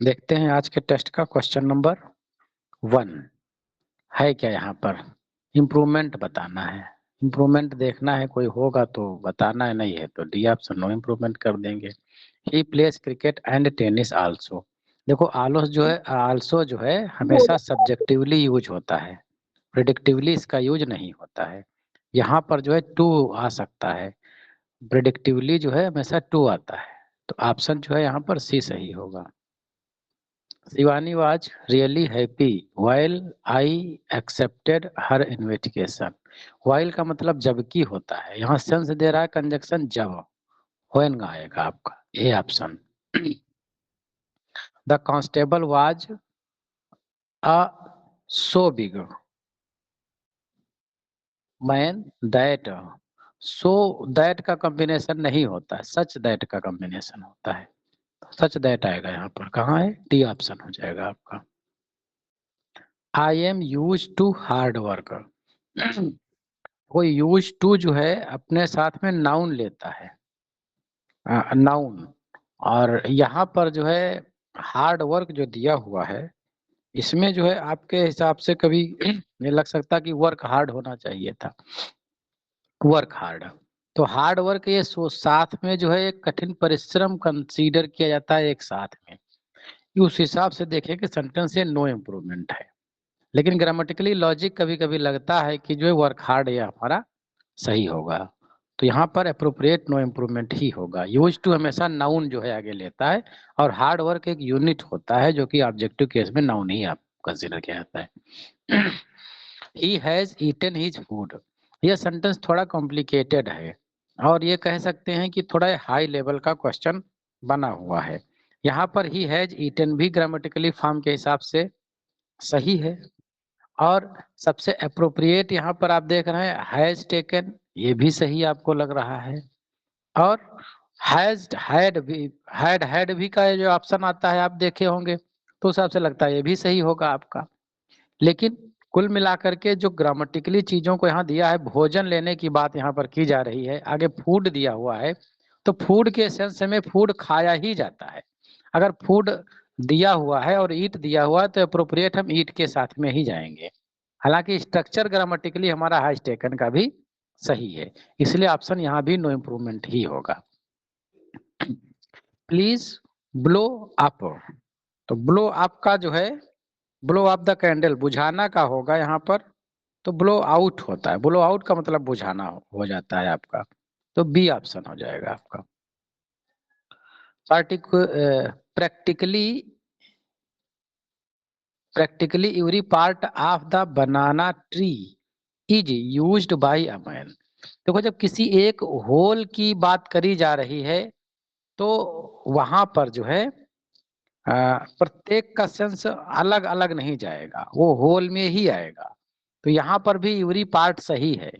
देखते हैं आज के टेस्ट का क्वेश्चन नंबर 1 है क्या। यहाँ पर इम्प्रूवमेंट बताना है, इम्प्रूवमेंट देखना है, कोई होगा तो बताना है, नहीं है तो डी ऑप्शन नो इम्प्रूवमेंट कर देंगे। He plays cricket and tennis also. देखो आलोस जो है, आल्सो जो है हमेशा सब्जेक्टिवली यूज होता है, प्रिडिक्टिवली इसका यूज नहीं होता है। यहाँ पर जो है टू आ सकता है, प्रिडिक्टिवली जो है हमेशा टू आता है, तो ऑप्शन जो है यहाँ पर सी सही होगा। Shivani was really happy while I accepted her invitation। while का मतलब जबकि होता है, यहाँ सेंस दे रहा है कंजक्शन जब, when का आएगा आपका A option. The constable was a so big man that, so that का कॉम्बिनेशन नहीं होता है, सच दैट का कॉम्बिनेशन होता है, सच दैट आएगा यहाँ पर, कहाँ है, डी ऑप्शन हो जाएगा आपका। I am use to hard work. वो यूज टू जो है अपने साथ में नाउन लेता है, नाउन, और यहाँ पर जो है हार्ड वर्क जो दिया हुआ है, इसमें जो है आपके हिसाब से कभी ये लग सकता कि वर्क हार्ड होना चाहिए था, वर्क हार्ड। तो हार्ड वर्क ये साथ में जो है एक कठिन परिश्रम कंसीडर किया जाता है एक साथ में, उस हिसाब से देखें कि सेंटेंस ये नो इम्प्रूवमेंट है। लेकिन ग्रामेटिकली लॉजिक कभी कभी लगता है कि जो है वर्क हार्ड ये हमारा सही होगा, तो यहाँ पर अप्रोप्रिएट नो इम्प्रूवमेंट ही होगा। यूज टू हमेशा नाउन जो है आगे लेता है, और हार्ड वर्क एक यूनिट होता है जो कि ऑब्जेक्टिव केस में नाउन ही आप कंसीडर किया जाता है। He has eaten his food. यह सेंटेंस थोड़ा कॉम्प्लिकेटेड है, और ये कह सकते हैं कि थोड़ा हाई लेवल का क्वेश्चन बना हुआ है। यहाँ पर ही हैज ईटन भी ग्रामेटिकली फॉर्म के हिसाब से सही है, और सबसे अप्रोप्रिएट यहाँ पर आप देख रहे हैं हैज टेकन, ये भी सही आपको लग रहा है, और हैज हैड भी का जो ऑप्शन आता है आप देखे होंगे, तो उस हिसाब से लगता है ये भी सही होगा आपका। लेकिन कुल मिलाकर के जो ग्रामेटिकली चीजों को यहाँ दिया है, भोजन लेने की बात यहाँ पर की जा रही है, आगे फूड दिया हुआ है, तो फूड के सेंस में फूड खाया ही जाता है। अगर फूड दिया हुआ है और ईट दिया हुआ है तो अप्रोप्रिएट हम ईट के साथ में ही जाएंगे। हालांकि स्ट्रक्चर ग्रामेटिकली हमारा हैज टेकन का भी सही है, इसलिए ऑप्शन यहाँ भी नो इम्प्रूवमेंट ही होगा। प्लीज ब्लो अप, तो ब्लो अप का जो है ब्लो अप द कैंडल बुझाना का होगा यहाँ पर, तो ब्लो आउट होता है, ब्लो आउट का मतलब बुझाना हो जाता है आपका, तो बी ऑप्शन हो जाएगा आपका। Practically practically every part of the banana tree is used by a man। देखो जब किसी एक होल की बात करी जा रही है, तो वहां पर जो है प्रत्येक का सेंस अलग अलग नहीं जाएगा, वो होल में ही आएगा। तो यहाँ पर भी एवरी पार्ट सही है।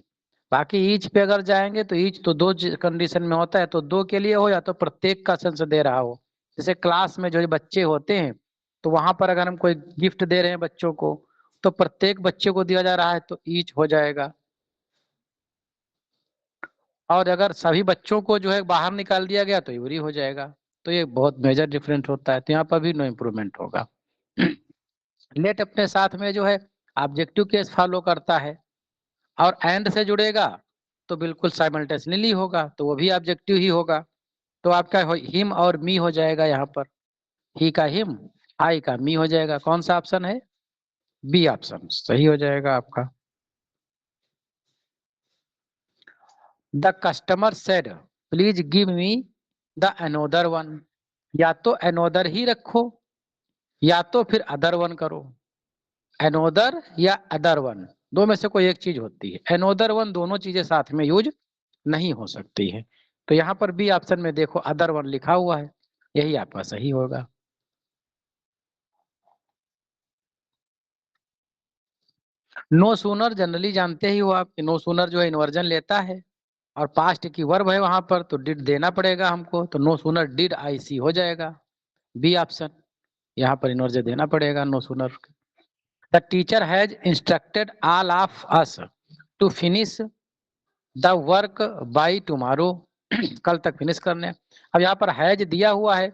बाकी ईच पे अगर जाएंगे तो ईच तो दो कंडीशन में होता है, तो दो के लिए हो या तो प्रत्येक का सेंस दे रहा हो। जैसे क्लास में जो बच्चे होते हैं, तो वहां पर अगर हम कोई गिफ्ट दे रहे हैं बच्चों को, तो प्रत्येक बच्चे को दिया जा रहा है तो ईच हो जाएगा। और अगर सभी बच्चों को जो है बाहर निकाल दिया गया तो एवरी हो जाएगा। तो ये बहुत मेजर डिफरेंट होता है, तो यहाँ पर भी नो इम्प्रूवमेंट होगा। लेट अपने साथ में जो है ऑब्जेक्टिव केस फॉलो करता है, और एंड से जुड़ेगा तो बिल्कुल साइमल्टेनियसली होगा, तो वो भी ऑब्जेक्टिव ही होगा। तो आपका हिम और मी हो जाएगा यहाँ पर, ही का हिम, आई का मी हो जाएगा। कौन सा ऑप्शन है, बी ऑप्शन सही हो जाएगा आपका। The customer said please give me the another one. या तो अनोदर ही रखो, या तो फिर अदर वन करो। अनोदर या अदर वन, दो में से कोई एक चीज होती है, अनोदर वन दोनों चीजें साथ में यूज नहीं हो सकती है। तो यहाँ पर बी ऑप्शन में देखो अदर वन लिखा हुआ है, यही आपका सही होगा। नो सूनर जनरली जानते ही हो आप कि नो सूनर जो है इन्वर्जन लेता है, और पास्ट की वर्ब है वहां पर, तो डिड देना पड़ेगा हमको, तो no sooner did I see हो जाएगा, बी ऑप्शन। यहाँ पर इन्वर्जन देना पड़ेगा no sooner. The teacher has instructed all of us to finish the work by tomorrow. कल तक फिनिश करने। अब यहाँ पर हैज दिया हुआ है,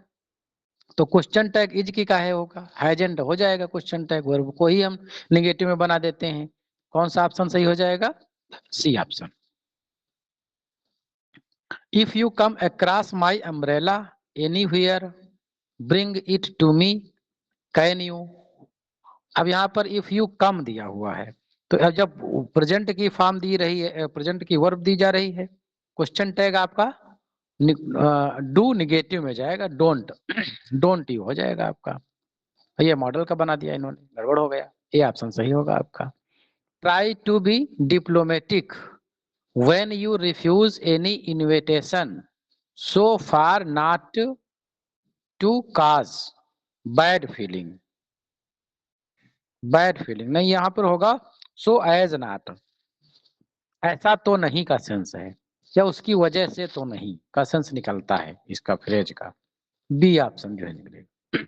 तो क्वेश्चन टैग इज की काहे होगा, हैजंट हो जाएगा क्वेश्चन टैग, वर्ब को ही हम निगेटिव में बना देते हैं। कौन सा ऑप्शन सही हो जाएगा, C option. If you come across my umbrella anywhere bring it to me can you. अब यहाँ पर इफ यू कम दिया हुआ है, तो अब जब प्रेजेंट की फॉर्म दी रही है, प्रेजेंट की वर्ब दी जा रही है, क्वेश्चन टैग आपका डू निगेटिव में जाएगा, डोंट डोंट यू हो जाएगा आपका। ये मॉडल का बना दिया इन्होंने, गड़बड़ हो गया। ये ऑप्शन सही होगा आपका। Try to be diplomatic when you refuse any invitation so far not to cause bad feeling. Bad feeling नहीं, यहां पर होगा सो एज नॉट, ऐसा तो नहीं का सेंस है, या उसकी वजह से तो नहीं का सेंस निकलता है इसका फ्रेज का। बी ऑप्शन जो है निकलेगा।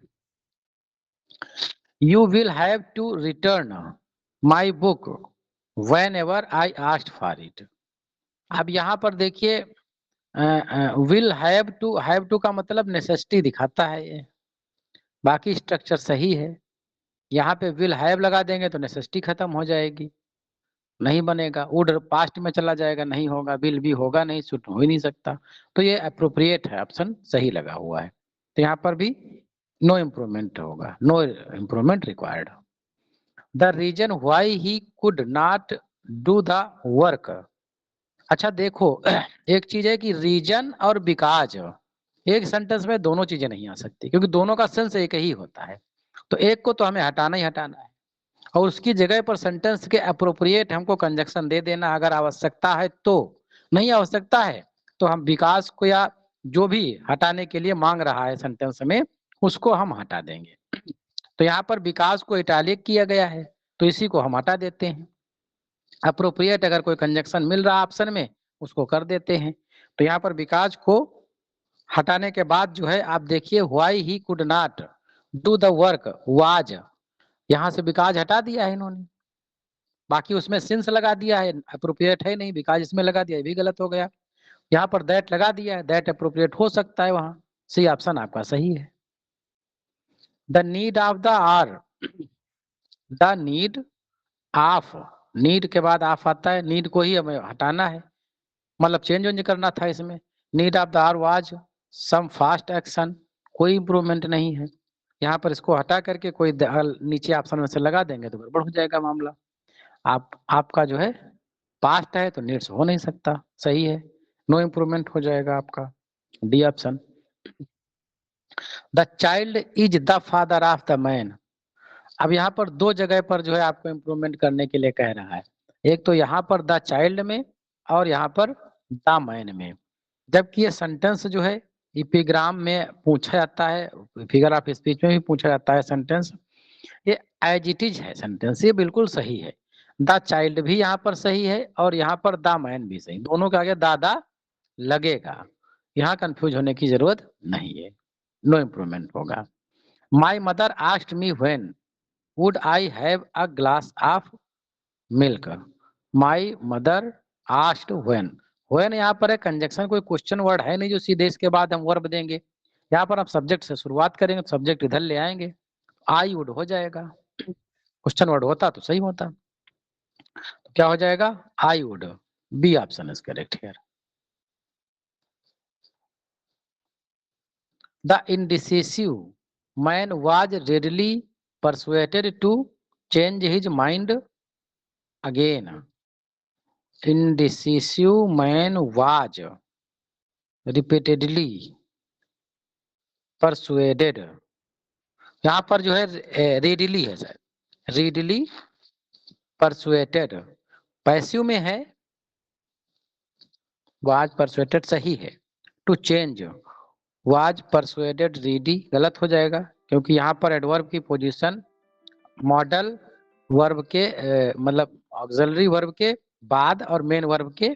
You will have to return my book whenever I asked for it. अब यहाँ पर देखिए विल हैव टू का मतलब नेसेसिटी दिखाता है ये, बाकी स्ट्रक्चर सही है। यहाँ पे विल हैव लगा देंगे तो नेसेसिटी खत्म हो जाएगी, नहीं बनेगा। वुड पास्ट में चला जाएगा, नहीं होगा। विल भी होगा नहीं, शुड हो ही नहीं सकता। तो ये अप्रोप्रिएट है, ऑप्शन सही लगा हुआ है। तो यहाँ पर भी नो इम्प्रूवमेंट होगा, no improvement required. The reason why he could not do the work. अच्छा देखो एक चीज है कि रीजन और बिकॉज, एक सेंटेंस में दोनों चीजें नहीं आ सकती, क्योंकि दोनों का सेंस एक ही होता है। तो एक को तो हमें हटाना ही हटाना है, और उसकी जगह पर सेंटेंस के अप्रोप्रिएट हमको कंजक्शन दे देना अगर आवश्यकता है तो। नहीं आवश्यकता है तो हम विकास को या जो भी हटाने के लिए मांग रहा है सेंटेंस में, उसको हम हटा देंगे। तो यहाँ पर विकास को इटालिक किया गया है, तो इसी को हम हटा देते हैं। अप्रोप्रिएट अगर कोई कंजक्शन मिल रहा ऑप्शन में, उसको कर देते हैं। तो यहाँ पर विकास को हटाने के बाद जो है आप देखिए why he could not do the work was, यहाँ से विकास हटा दिया है इन्होंने, बाकी उसमें सिंस लगा दिया है, अप्रोप्रिएट है नहीं, विकास इसमें लगा दिया, ये भी गलत हो गया। यहाँ पर दैट लगा दिया है, दैट अप्रोप्रिएट हो सकता है वहां। सी ऑप्शन आपका सही है। The need of the hour, the need of, need के बाद ऑफ आता है, नीड को ही हमें हटाना है, मतलब चेंज वेंज करना था इसमें। Need of the hour was some fast action, कोई इंप्रूवमेंट नहीं है। यहाँ पर इसको हटा करके कोई नीचे ऑप्शन में से लगा देंगे तो गड़बड़ हो जाएगा मामला। आपका जो है पास्ट है तो नीड्स हो नहीं सकता, सही है, नो इम्प्रूवमेंट हो जाएगा आपका, D option. The child is the father of the man. अब यहाँ पर दो जगह पर जो है आपको इम्प्रूवमेंट करने के लिए कह रहा है, एक तो यहाँ पर द चाइल्ड में और यहाँ पर द मैन में। जबकि ये सेंटेंस जो है इपिग्राम में पूछा जाता है, फिगर ऑफ स्पीच में भी पूछा जाता है सेंटेंस, ये एज इट इज है सेंटेंस, ये बिल्कुल सही है। द चाइल्ड भी यहाँ पर सही है और यहाँ पर द मैन भी सही, दोनों के आगे दादा लगेगा, यहाँ कंफ्यूज होने की जरूरत नहीं है, नो इम्प्रूवमेंट होगा। My mother asked me when would I have a glass of milk. My mother asked when, when यहाँ पर है कंजक्शन, कोई क्वेश्चन वर्ड है नहीं जो सीधे इसके बाद हम वर्ब देंगे। यहाँ पर आप सब्जेक्ट से शुरुआत करेंगे तो सब्जेक्ट इधर ले आएंगे, आई वुड हो जाएगा, क्वेश्चन वर्ड होता तो सही होता। तो क्या हो जाएगा, I would, B option is correct here. The indecisive man was readily persuaded to change his mind again. Indecisive man was repeatedly persuaded, यहाँ पर जो है readily है सर, readily persuaded, पैसिव में है, was persuaded सही है, to change was persuaded ready गलत हो जाएगा, क्योंकि यहाँ पर एडवर्ब की पोजीशन मॉडल वर्ब के मतलब ऑक्सिलरी वर्ब के बाद और मेन वर्ब के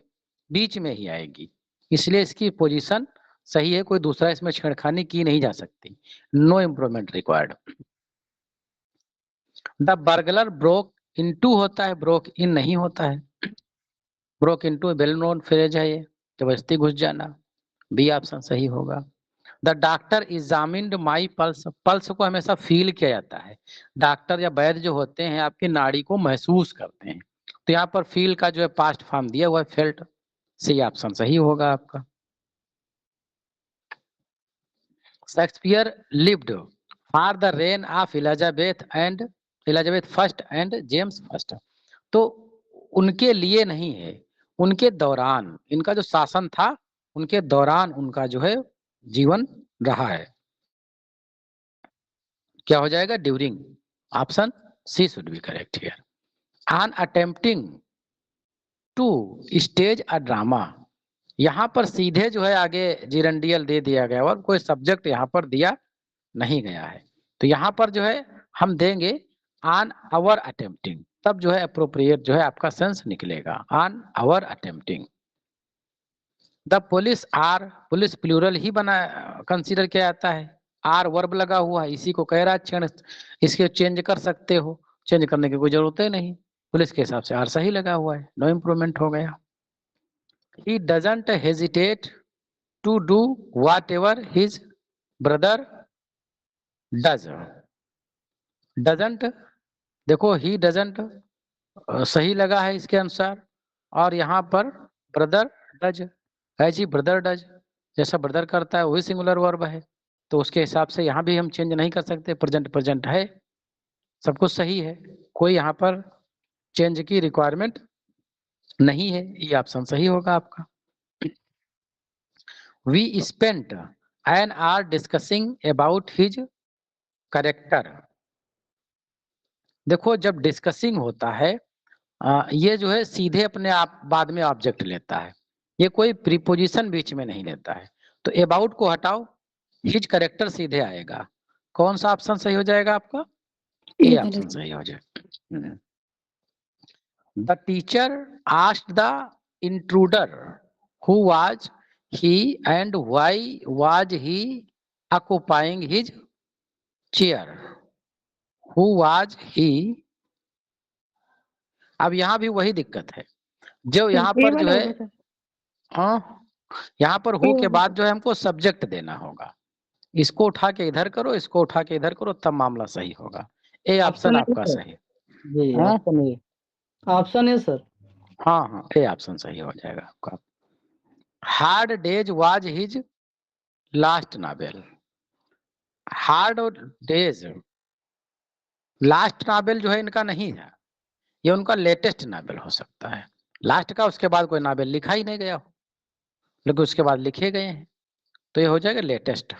बीच में ही आएगी, इसलिए इसकी पोजीशन सही है, कोई दूसरा इसमें छेड़खानी की नहीं जा सकती, no improvement required. The burglar broke into होता है, ब्रोक इन नहीं होता है, broke into well known phrase है ये, जबरदस्ती घुस जाना, बी ऑप्शन सही होगा। The doctor examined my pulse, pulse को हमेशा फील किया जाता है, डॉक्टर या वैद्य जो होते हैं आपकी नाड़ी को महसूस करते हैं, तो यहाँ पर फील का जो है पास्ट फॉर्म दिया हुआ है फेल्ट, सी ऑप्शन सही होगा आपका। Shakespeare lived for the rain of Elizabeth first and James first, तो उनके लिए नहीं है, उनके दौरान, इनका जो शासन था उनके दौरान उनका जो है जीवन रहा है, क्या हो जाएगा during, option C should be correct here. On attempting to stage a drama, यहाँ पर सीधे जो है आगे जिरंडियल दे दिया गया और कोई सब्जेक्ट यहाँ पर दिया नहीं गया है, तो यहाँ पर जो है हम देंगे ऑन आवर अटेम्प्टिंग, तब जो है अप्रोप्रिएट जो है आपका सेंस निकलेगा, on our attempting. The police are, police plural ही बना कंसीडर किया जाता है, आर वर्ब लगा हुआ है, इसी को कह रहा है इसके चेंज कर सकते हो, चेंज करने की कोई जरूरत ही नहीं, पुलिस के हिसाब से आर सही लगा हुआ है, नो इम्प्रूवमेंट हो गया। He doesn't hesitate to do whatever his brother does, doesn't, देखो ही डजंट सही लगा है इसके अनुसार, और यहाँ पर ब्रदर डज, है जी ब्रदर डज, जैसा ब्रदर करता है वही सिंगुलर वर्ब है, तो उसके हिसाब से यहाँ भी हम चेंज नहीं कर सकते, प्रेजेंट प्रेजेंट है, सब कुछ सही है, कोई यहाँ पर चेंज की रिक्वायरमेंट नहीं है, ये ऑप्शन सही होगा आपका। We spent an hour discussing about his character, देखो जब डिस्कसिंग होता है ये जो है सीधे अपने आप बाद में ऑब्जेक्ट लेता है, ये कोई प्रीपोजिशन बीच में नहीं लेता है, तो अबाउट को हटाओ, हिज करेक्टर सीधे आएगा, कौन सा ऑप्शन सही हो जाएगा आपका, ए ऑप्शन सही हो जाएगा। The teacher asked the intruder who was he and why was he occupying his chair, who was he, अब यहाँ भी वही दिक्कत है, जो यहाँ पर जो है हाँ, यहाँ पर हु के बाद जो है हमको सब्जेक्ट देना होगा, इसको उठा के इधर करो, इसको उठा के इधर करो, तब मामला सही होगा, ए ऑप्शन आपका सही। जी option A, option A sir. हाँ हाँ ए ऑप्शन सही हो जाएगा आपका। Hard days was his last novel, hard days last novel जो है इनका नहीं है, ये उनका लेटेस्ट नॉवेल हो सकता है, लास्ट का उसके बाद कोई नॉवेल लिखा ही नहीं गया हो, लेकिन उसके बाद लिखे गए हैं, तो ये हो जाएगा लेटेस्ट।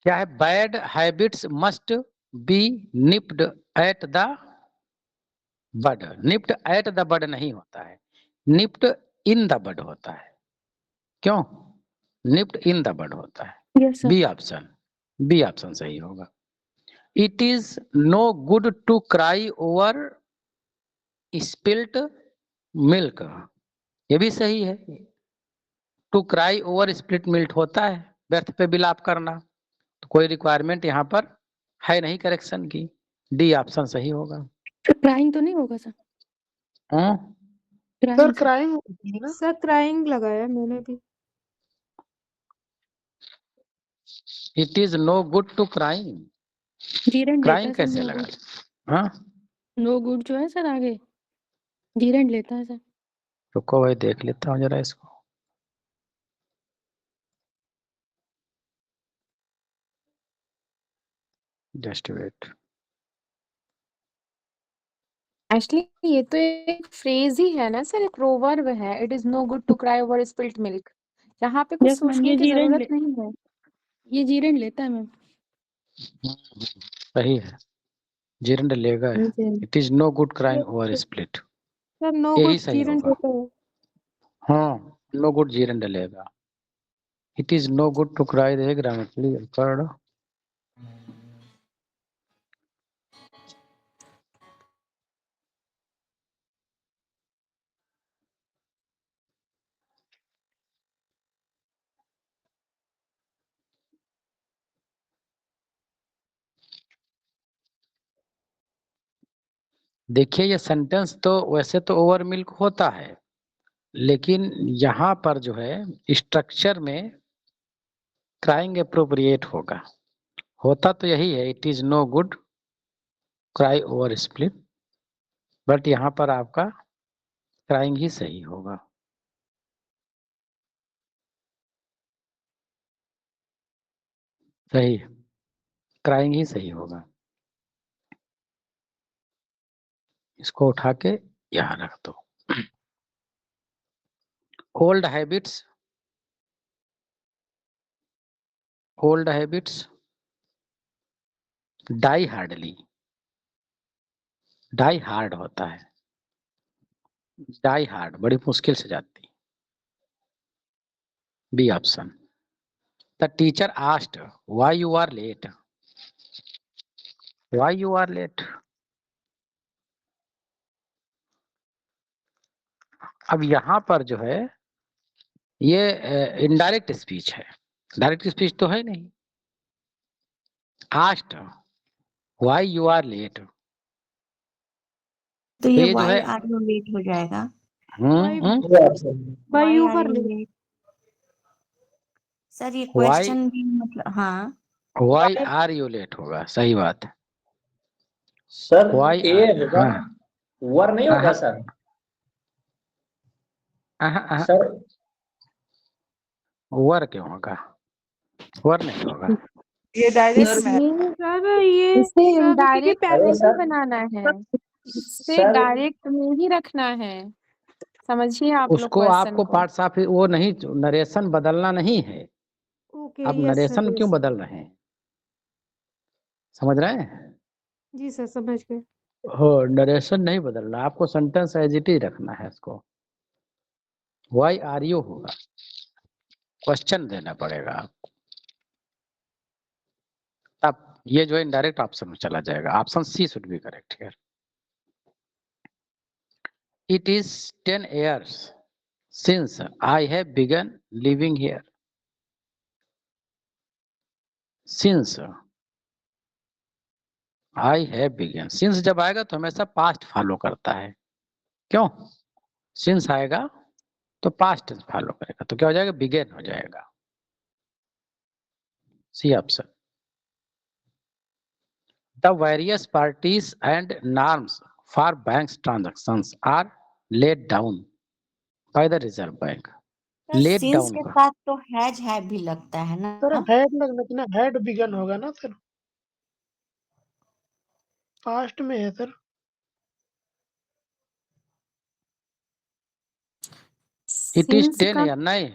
क्या है, bad habits must be nipped at the bud, nipped at the bud नहीं होता है, निप्ड इन द बड होता है, क्यों, निप्ड इन द बड होता है, बी ऑप्शन, बी ऑप्शन सही होगा। It is no good to cry over spilt milk, ये भी सही है, to cry over spilt milk होता है व्यर्थ पे बिलाप करना, तो कोई रिक्वायरमेंट यहाँ पर है नहीं करेक्शन की, डी ऑप्शन सही होगा। क्राइंग तो नहीं होगा सर, सर क्राइम ना, सर क्राइंग लगाया मैंने भी। It is no good to crime, gerund लेता क्राइम है सर, कैसे नो लगा, गुड, हाँ नो गुड जो है सर आगे जीरेंट लेता है सर। रुको भाई देख लेता हूँ जरा इसको, जस्ट वेट। एक्चुअली ये तो एक फ्रेज ही है ना सर, एक प्रोवर्ब है, it is no good to cry over spilt milk, यहाँ पे कुछ यस मैम, सोचने ये की जरूरत नहीं है। ये जीरेंट लेता है मैम। सही है, जीरंड लेगा है, it is no good crying over split, sir no यही गुड सही जीरेंट होगा, होता है। हाँ नो गुड जीरंड लेगा, it is no good to cry the grammatically awkward, देखिए ये सेंटेंस तो वैसे तो ओवर मिल्क होता है, लेकिन यहाँ पर जो है स्ट्रक्चर में क्राइंग अप्रोप्रिएट होगा। होता तो यही है, it is no good cry over split, but यहाँ पर आपका क्राइंग ही सही होगा। सही, क्राइंग ही सही होगा। इसको उठा के यहाँ रख दो। Old habits, old habits die hardly, die hard होता है, डाई हार्ड बड़ी मुश्किल से जाती। B option. The teacher asked why you are late, why you are late. अब यहाँ पर जो है ये इनडायरेक्ट स्पीच है, डायरेक्ट स्पीच तो है नहीं। Asked why you are late, तो ये ये जो वाई है आर यू लेट हो जाएगा। Why why you are were you late? Late. Sir ये Why? क्वेश्चन भी मतलब हाँ वाई आर यू लेट होगा, सही बात है। सर Why ए are- होगा, हाँ, वर नहीं होगा सर। सर वर क्यों होगा, वर नहीं होगा। ये डायरेक्ट सर, में इसमें सर ये इसे सर देखिए इनडायरेक्ट अरे में ही सर बनाना है, इसे सर डायरेक्ट में ही रखना है। समझिए आप लोग उसको क्वेश्चन आपको को। पार्ट्स ऑफ वो नहीं, नरेशन बदलना नहीं है। ओके आप यस नरेशन सर क्यों बदल रहे हैं, समझ रहे हैं? जी सर समझ गए। हो, नरेशन नहीं बदलना, आपको सेंटेंस एज इट इज रखना है इसको। वाई आर यू होगा, क्वेश्चन देना पड़ेगा आपको, तब ये जो है इनडायरेक्ट ऑप्शन में चला जाएगा। Option C should be correct here. It is 10 years since I have begun living here. Since I have begun, since जब आएगा तो हमेशा पास्ट फॉलो करता है। क्यों? since आएगा तो पास्ट फॉलो करेगा, तो क्या हो जाएगा, बिगेन हो जाएगा। C option. The various parties and norms for bank transactions are laid down by the Reserve Bank. Laid since down के का साथ तो हैज है भी लगता है ना। सर हेड लगना चाहिए ना, हेड बिगन होगा ना सर, पास्ट में है सर। इट इज सिंस 10 का year नहीं,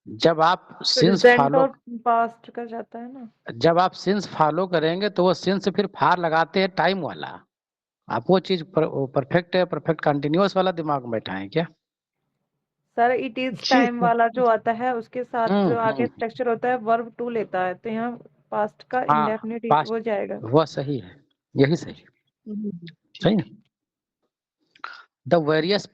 जब आप सिंस प्रेजेंट फॉलो, और पास्ट का जाता है ना। जब आप सिंस फॉलो करेंगे तो वो सिंस फिर फार लगाते हैं टाइम वाला। आप वो चीज परफेक्ट है, परफेक्ट कंटिन्यूअस वाला दिमाग में बैठाएं क्या? Sir it is G time वाला जो आता है उसके साथ जो आगे हम्म, स्ट्रक्चर होता है वर्ब टू लेता है, तो यहाँ पास्ट का हाँ इंडेफिनिट पास्ट, वो जाएगा। वह सही है, यही सही है, सही है। The various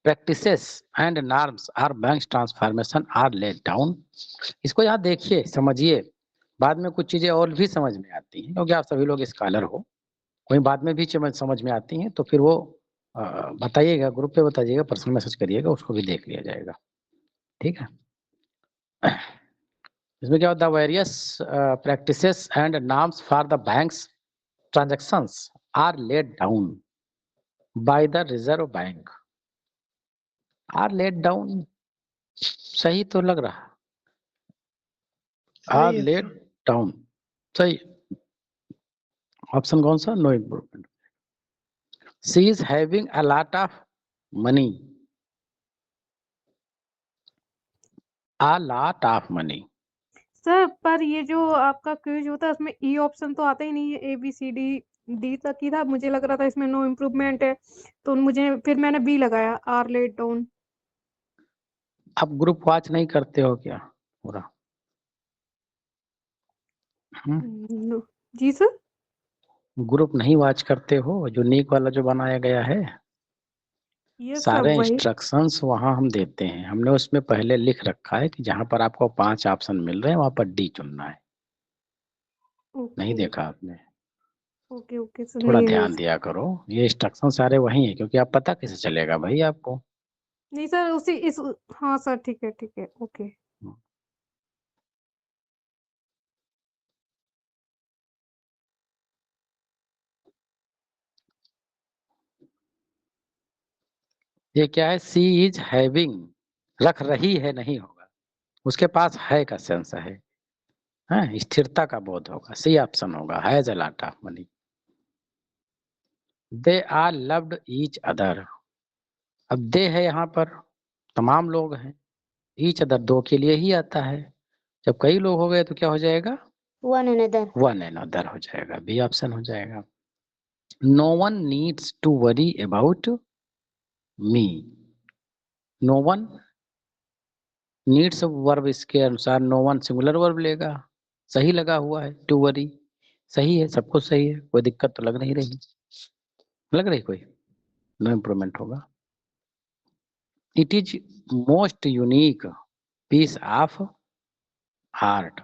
practices and norms are banks transformation are laid down। इसको यहाँ देखिए, समझिए, बाद में कुछ चीजें और भी समझ में आती हैं, क्योंकि आप सभी लोग स्कॉलर हो, कोई बाद में भी समझ में आती हैं, तो फिर वो बताइएगा, ग्रुप पे बताइएगा, पर्सनल मैसेज करिएगा, उसको भी देख लिया जाएगा, ठीक है। इसमें क्या होता है, various practices and norms for the banks transactions are laid down by the Reserve Bank. Are laid down सही तो लग रहा, आर सही है लेड सर। डाउन सही। ऑप्शन कौन सा, no improvement. She is having a lot of money, a lot of money. Sir पर ये जो आपका क्विज होता है उसमें ई ऑप्शन तो आता ही नहीं है, A B C D D तक ही था, मुझे लग रहा था इसमें नो इम्प्रूवमेंट है, तो मुझे फिर मैंने बी लगाया आर लेट डाउन। आप ग्रुप वॉच नहीं करते हो क्या पूरा? जी सर। ग्रुप नहीं वॉच करते हो, जो नीक वाला जो बनाया गया है, यस सर सारे वही। इंस्ट्रक्शंस वहां हम देते हैं, हमने उसमें पहले लिख रखा है कि जहां पर आपको 5 ऑप्शन मिल रहे हैं वहां पर डी चुनना है। नहीं ओके देखा आपने? ओके ओके सर थोड़ा नहीं ध्यान दिया करो, ये इंस्ट्रक्शन सारे वही है, क्योंकि आप पता कैसे चलेगा भाई आपको। नहीं सर उसी इस हाँ सर ठीक है ओके। ये क्या है, सी इज हैविंग, रख रही है नहीं होगा, उसके पास है का सेंस है, हाँ, स्थिरता का बोध होगा, सी ऑप्शन होगा, has a lot of money. They are loved each other, अब दे है यहाँ पर, तमाम लोग हैं, ईच अदर दो के लिए ही आता है, जब कई लोग हो गए तो क्या हो जाएगा, one another. One and other हो जाएगा, बी ऑप्शन हो जाएगा। No one needs to worry about me, no one needs verb, इसके अनुसार नो वन सिंगुलर वर्ब लेगा, सही लगा हुआ है, टू वरी सही है, सब कुछ सही है, कोई दिक्कत तो लग नहीं रही, लग रही कोई, नो इम्प्रूवमेंट होगा। It is most unique piece of art,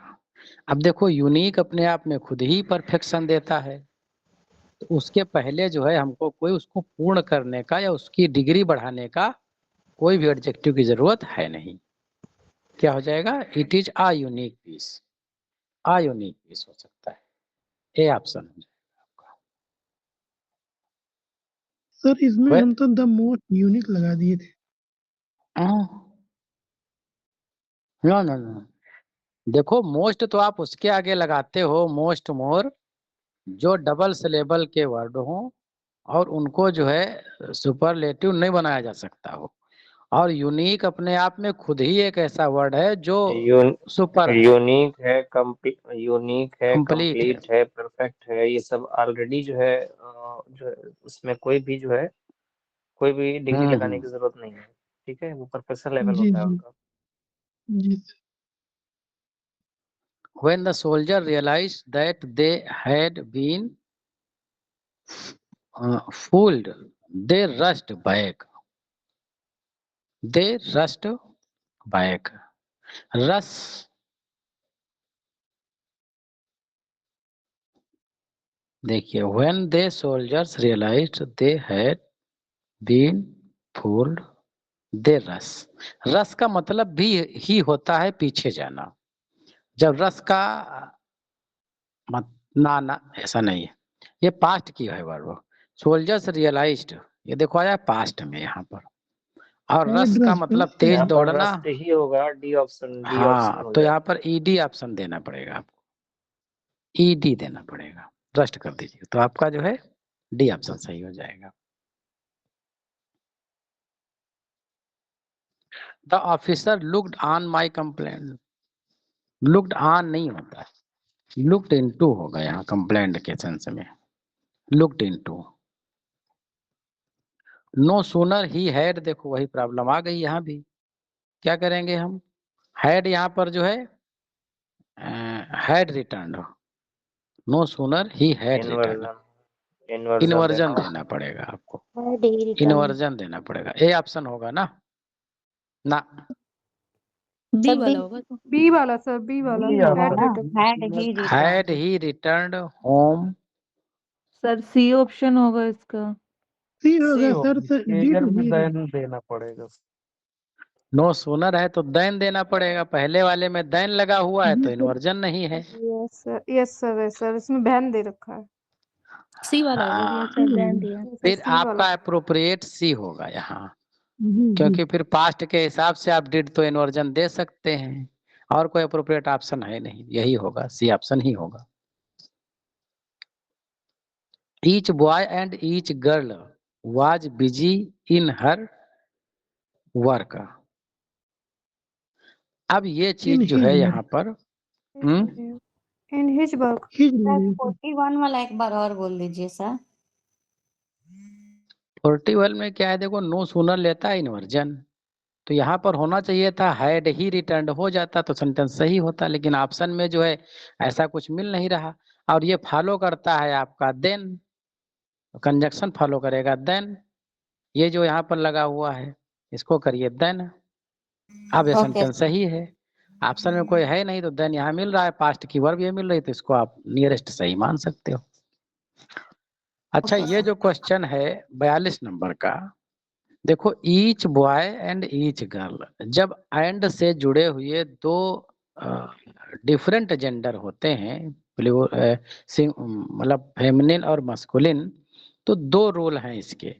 अब देखो यूनिक अपने आप में खुद ही परफेक्शन देता है, तो उसके पहले जो है हमको कोई उसको पूर्ण करने का या उसकी डिग्री बढ़ाने का कोई भी एडजेक्टिव की जरूरत है नहीं, क्या हो जाएगा, it is a unique piece, a unique piece हो सकता है, ए ऑप्शन हो जाएगा आपका। सर इसमें वह हम तो द मोस्ट यूनिक लगा दिए थे। नो नो नो, देखो मोस्ट तो आप उसके आगे लगाते हो, मोस्ट मोर, जो डबल सिलेबल के वर्ड हो और उनको जो है सुपरलेटिव नहीं बनाया जा सकता हो, और यूनिक अपने आप में खुद ही एक ऐसा वर्ड है जो सुपर है, यूनिक है, यूनिक है, कंप्लीट है। कंप्लीट है, परफेक्ट है, ये सब ऑलरेडी जो है जो है, उसमें कोई भी जो है कोई भी डिग्री लगाने की जरूरत नहीं है, ठीक है, वो परफेक्शन लेवल जी होता है जी उनका। जी When the soldier realized that they had been fooled, they rushed back. They rushed back. Rush, देखिए, when the soldiers realized they had been fooled, they rush. रस का मतलब भी ही होता है पीछे जाना, जब रस का ना ऐसा नहीं है, ये पास्ट की है वर्ब, सोल्जर्स रियलाइज्ड, ये देखो आया पास्ट में यहाँ पर, और रस का मतलब तेज यहाँ पर दौड़ना, रस्ट ही होगा, डी ऑप्शन हाँ, हो तो जाएगा। यहाँ पर ईडी ऑप्शन देना पड़ेगा आपको, ईडी देना पड़ेगा, रस्ट कर दीजिए, तो आपका जो है डी ऑप्शन सही हो जाएगा। The officer looked on my complaint, looked on नहीं होता है, लुक्ड इनटू होगा यहाँ कंप्लेंट के सेंस में, लुक्ड इनटू। नो सूनर ही हैड, देखो वही प्रॉब्लम आ गई यहाँ भी, क्या करेंगे हम, हैड यहाँ पर जो है हैड रिटर्न, नो सूनर ही हैड रिटर्न, इन्वर्जन देना पड़ेगा आपको, इन्वर्जन देना पड़ेगा, ए ऑप्शन होगा ना, ना बी वाला होगा तो। बी वाला सर बी वाला बी होगा had ना, written। हैड ही returned home, sir C option होगा इसका। सी होगा सर, तो डी टू बी देना पड़ेगा। नो सूनर है तो देन देना पड़ेगा, पहले वाले में देन लगा हुआ है तो इन्वर्जन नहीं है, यस सर इसमें बहन दे रखा है। सी वाला होगा सर, ध्यान दिया। फिर सी वाला। आपका अप्रोप्रिएट सी होगा यहाँ, क्योंकि फिर पास्ट के हिसाब से आप डिड तो इन्वर्जन दे सकते हैं, और कोई अप्रोप्रिएट ऑप्शन है नहीं, यही होगा, सी ऑप्शन ही होगा। Each boy and each girl was busy in her work, अब ये चीज जो है यहाँ पर इन हिज वर्क। 41 वाला एक बार और बोल दीजिए सर। 41 में क्या है, देखो नो सूनर लेता है इन्वर्जन, तो यहाँ पर होना चाहिए था हैड ही रिटर्न, हो जाता तो सेंटेंस सही होता, लेकिन ऑप्शन में जो है ऐसा कुछ मिल नहीं रहा, और ये फॉलो करता है आपका देन, कंजक्शन फॉलो करेगा देन, ये जो यहाँ पर लगा हुआ है इसको करिए देन, अब ये ओके सेंटेंस सही है, ऑप्शन में कोई है नहीं तो देन यहाँ मिल रहा है, पास्ट की वर्ब ये मिल रही, तो इसको आप नियरेस्ट सही मान सकते हो। अच्छा, ये जो क्वेश्चन है 42 नंबर का, देखो, each boy and each girl, जब एंड से जुड़े हुए दो डिफरेंट जेंडर होते हैं, मतलब फेमिनिन और मस्कुलिन, तो दो रूल हैं इसके।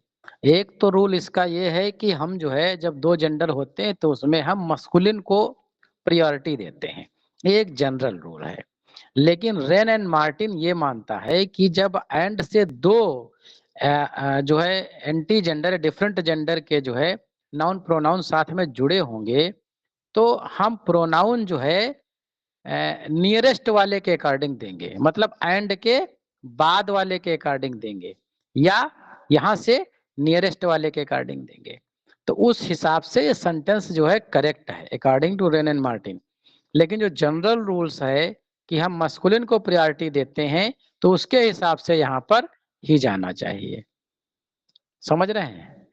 एक तो रूल इसका ये है कि हम जो है जब दो जेंडर होते हैं तो उसमें हम मस्कुलिन को प्रायोरिटी देते हैं, एक जनरल रूल है। लेकिन रेन एंड मार्टिन ये मानता है कि जब एंड से दो जो है एंटी जेंडर, डिफरेंट जेंडर के जो है नाउन प्रोनाउन साथ में जुड़े होंगे, तो हम प्रोनाउन जो है नियरेस्ट वाले के अकॉर्डिंग देंगे, मतलब एंड के बाद वाले के अकॉर्डिंग देंगे, या यहाँ से नियरेस्ट वाले के अकॉर्डिंग देंगे। तो उस हिसाब से ये सेंटेंस जो है करेक्ट है according to Wren and Martin. लेकिन जो जनरल रूल्स है कि हम मस्कुलिन को प्रायोरिटी देते हैं, तो उसके हिसाब से यहाँ पर ही जाना चाहिए। समझ रहे हैं?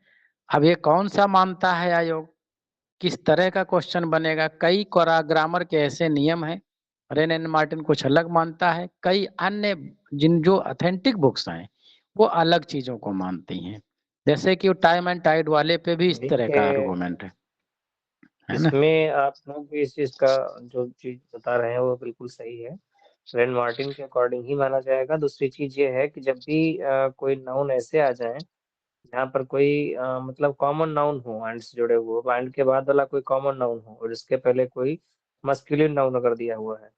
अब ये कौन सा मानता है आयोग, किस तरह का क्वेश्चन बनेगा? कई ग्रामर के ऐसे नियम हैं, रेन एंड मार्टिन कुछ अलग मानता है, कई अन्य जो ऑथेंटिक बुक्स हैं वो अलग चीजों को मानती हैं। जैसे कि टाइम एंड टाइड वाले पे भी इस तरह का आर्गुमेंट है ना? इसमें आप लोग भी इस चीज का जो चीज बता रहे हैं वो बिल्कुल सही है, रेन मार्टिन के अकॉर्डिंग ही माना जाएगा। दूसरी चीज ये है कि जब भी कोई नाउन ऐसे आ जाए जहाँ पर कोई मतलब कॉमन नाउन हो, एंड से जुड़े हुए, एंड के बाद वाला कोई कॉमन नाउन हो और इसके पहले कोई मस्कुलिन नाउन अगर दिया हुआ है,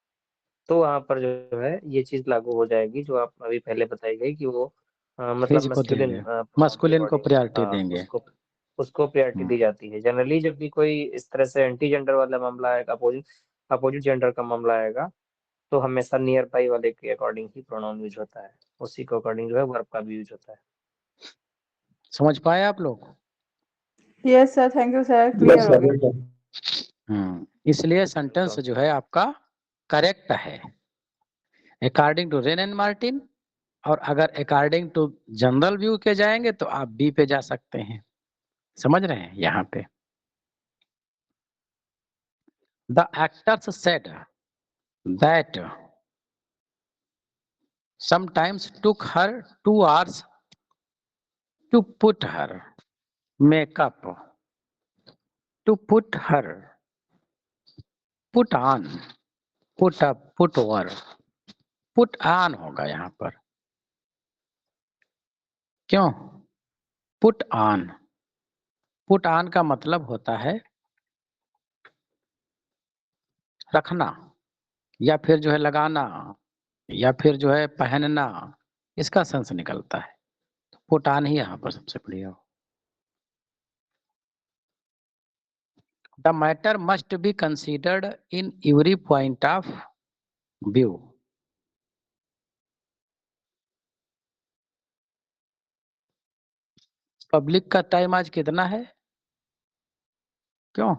तो वहाँ पर जो है ये चीज लागू हो जाएगी जो आप अभी पहले बताई गई कि वो मतलब इसको मस्कुलिन देंगे, मस्कुलिन को प्रायोरिटी देंगे। उसको प्रायोरिटी दी जाती है। जनरली जब भी कोई इस तरह से एंटी जेंडर वाला मामला आएगा, अपोजिट जेंडर का मामला आएगा, तो हमेशा नियर बाई वाले के अकॉर्डिंग ही प्रोनाउन यूज होता है, उसी के अकॉर्डिंग जो है वर्ब का भी यूज होता है। समझ पाए आप लोग? Yes sir, thank you sir, clear हो गया। इसलिए सेंटेंस जो है आपका करेक्ट है according to Wren and Martin, और अगर अकॉर्डिंग टू जनरल व्यू के जाएंगे तो आप बी पे जा सकते हैं। समझ रहे हैं? यहाँ पे the actors said that sometimes took her 2 hours to put her makeup, to put her, put on, put up, put over, put on होगा यहाँ पर। क्यों? put on, put on का मतलब होता है रखना, या फिर जो है लगाना, या फिर जो है पहनना, इसका सेंस निकलता है। पुट ऑन ही यहाँ पर सबसे बढ़िया हो। The matter must be considered in every point of view. Public का टाइम आज कितना है? क्यों?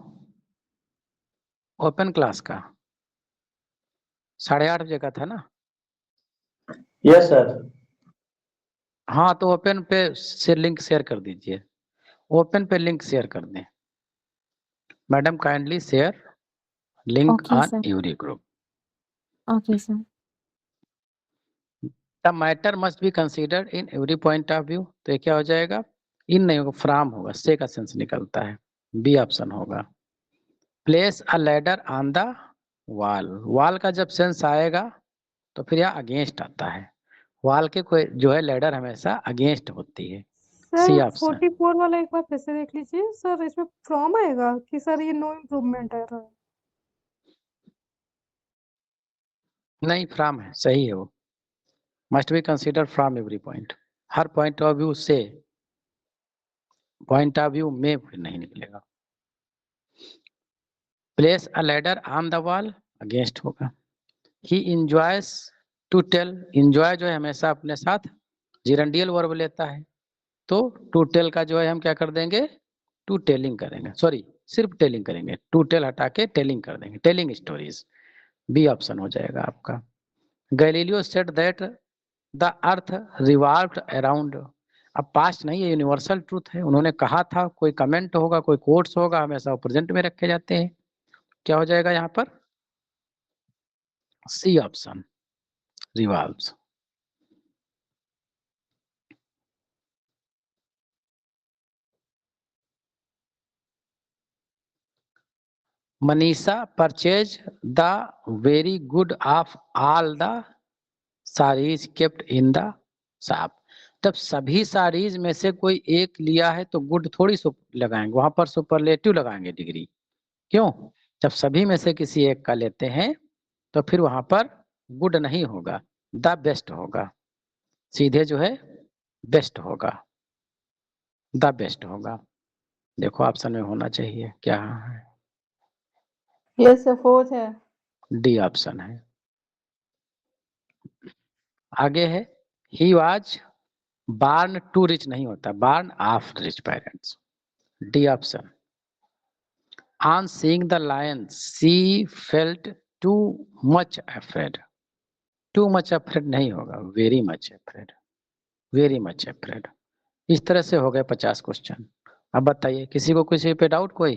ओपन क्लास का 8:30 बजे का था ना? Yes sir. हाँ, तो ओपन पे से लिंक शेयर कर दीजिए, ओपन पे लिंक शेयर कर दें। Madam kindly share link Okay, on sir. Every group. Okay, sir. The matter must be considered in every point of view, तो ये क्या हो जाएगा? इन नहीं होगा, फ्रॉम होगा, से का सेंस निकलता है, बी ऑप्शन होगा। Place a ladder on the wall, wall का जब सेंस आएगा तो फिर यहाँ अगेंस्ट आता है, वॉल के कोई जो है लैडर हमेशा अगेंस्ट होती है। सी सर ऑप्शन। 44 वाला एक बार फिर से देख लीजिए सर, इसमें फ्रॉम आएगा कि सर ये नो इम्प्रूवमेंट आ रहा है? नहीं, फ्रॉम है, सही है वो। Must be consider from every point, her point of view से, पॉइंट ऑफ व्यू में फिर नहीं निकलेगा। Place a ladder on the wall, against होगा। ही इंजॉयस टू टेल, इंजॉय जो है हमेशा अपने साथ जिरंडियल वर्ब लेता है, तो टू टेल का जो है हम क्या कर देंगे? टू टेलिंग करेंगे, सॉरी सिर्फ टेलिंग करेंगे, टू टेल हटा के टेलिंग कर देंगे, टेलिंग स्टोरीज। बी ऑप्शन हो जाएगा आपका। Galileo said that the earth revolved around, अब पास्ट नहीं है, यूनिवर्सल ट्रूथ है, उन्होंने कहा था, कोई कमेंट होगा, कोई कोट्स होगा, हमेशा प्रेजेंट में रखे जाते हैं। क्या हो जाएगा यहाँ पर? C option, revolves. Manisha purchase the very good of all the saris kept in the shop. तब सभी साड़ीज में से कोई एक लिया है तो गुड थोड़ी लगाएंगे, वहां पर सुपरलेटिव लगाएंगे डिग्री। क्यों? जब सभी में से किसी एक का लेते हैं तो फिर वहां पर गुड नहीं होगा, द बेस्ट होगा, सीधे जो है बेस्ट होगा, द बेस्ट होगा। देखो ऑप्शन में होना चाहिए क्या है? यस सर, फोर्थ है। डी ऑप्शन है। आगे है he was born to rich नहीं होता, born of rich parents. D option. On seeing the lion she felt too much afraid. Too much afraid नहीं होगा, very much afraid, very much afraid. इस तरह से हो गए 50 क्वेश्चन। अब बताइए किसी को किसी पे डाउट कोई?